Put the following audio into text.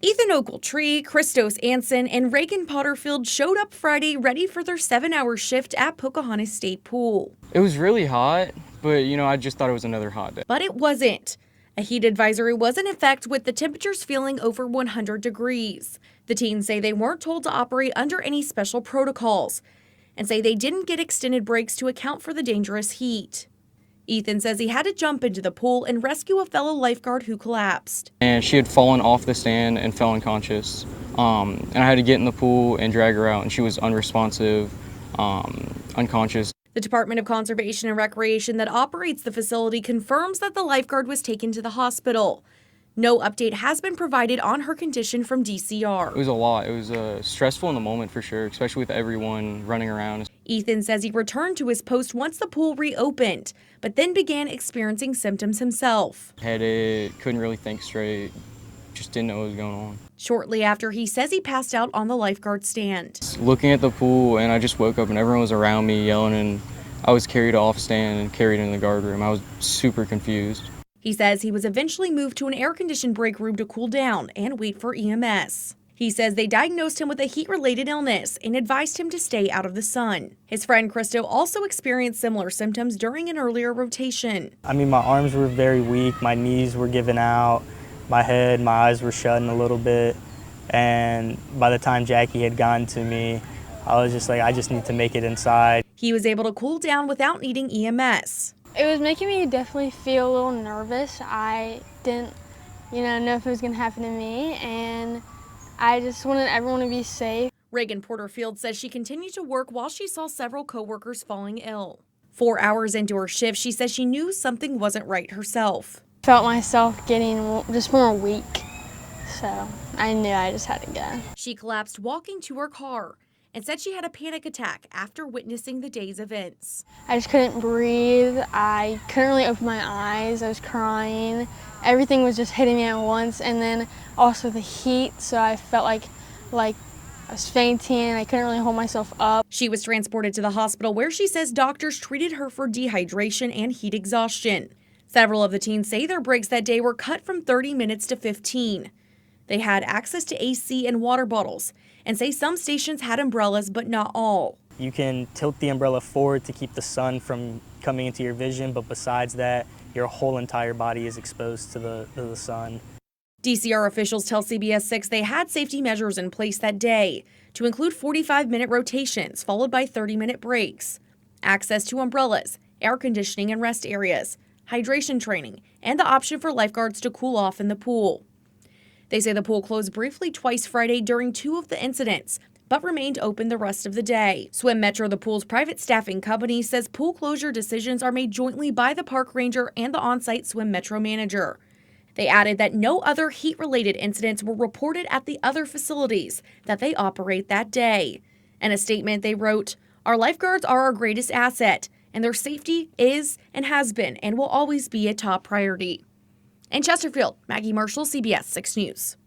Ethan Ogletree, Christos Anson, and Reagan Potterfield showed up Friday ready for their 7-hour shift at Pocahontas State Pool. It was really hot, but I just thought it was another hot day. But it wasn't. A heat advisory was in effect with the temperatures feeling over 100 degrees. The teens say they weren't told to operate under any special protocols and say they didn't get extended breaks to account for the dangerous heat. Ethan says he had to jump into the pool and rescue a fellow lifeguard who collapsed. And she had fallen off the stand and fell unconscious. And I had to get in the pool and drag her out, and she was unresponsive, unconscious. The Department of Conservation and Recreation that operates the facility confirms that the lifeguard was taken to the hospital. No update has been provided on her condition from DCR. It was a lot. It was stressful in the moment for sure, especially with everyone running around. Ethan says he returned to his post once the pool reopened, but then began experiencing symptoms himself. Headache, couldn't really think straight, just didn't know what was going on. Shortly after, he says he passed out on the lifeguard stand. Looking at the pool, and I just woke up and everyone was around me yelling, and I was carried off stand and carried in the guard room. I was super confused. He says he was eventually moved to an air-conditioned break room to cool down and wait for EMS. He says they diagnosed him with a heat-related illness and advised him to stay out of the sun. His friend Christo also experienced similar symptoms during an earlier rotation. My arms were very weak, my knees were giving out, my head, my eyes were shutting a little bit, and by the time Jackie had gotten to me, I was just like, I just need to make it inside. He was able to cool down without needing EMS. It was making me definitely feel a little nervous. I didn't, know if it was going to happen to me, and I just wanted everyone to be safe. Reagan Porterfield says she continued to work while she saw several coworkers falling ill. 4 hours into her shift, she says she knew something wasn't right herself. Felt myself getting just more weak, so I knew I just had to go. She collapsed walking to her car and said she had a panic attack after witnessing the day's events. I just couldn't breathe. I couldn't really open my eyes. I was crying. Everything was just hitting me at once, and then also the heat, so I felt like I was fainting. I couldn't really hold myself up. She was transported to the hospital where she says doctors treated her for dehydration and heat exhaustion. Several of the teens say their breaks that day were cut from 30 minutes to 15. They had access to AC and water bottles and say some stations had umbrellas, but not all. You can tilt the umbrella forward to keep the sun from coming into your vision, but besides that, your whole entire body is exposed to the sun. DCR officials tell CBS 6 they had safety measures in place that day to include 45-minute rotations followed by 30-minute breaks, access to umbrellas, air conditioning and rest areas, hydration training, and the option for lifeguards to cool off in the pool. They say the pool closed briefly twice Friday during 2 of the incidents, but remained open the rest of the day. Swim Metro, the pool's private staffing company, says pool closure decisions are made jointly by the park ranger and the on-site Swim Metro manager. They added that no other heat-related incidents were reported at the other facilities that they operate that day. In a statement, they wrote, "Our lifeguards are our greatest asset, and their safety is and has been and will always be a top priority." In Chesterfield, Maggie Marshall, CBS 6 News.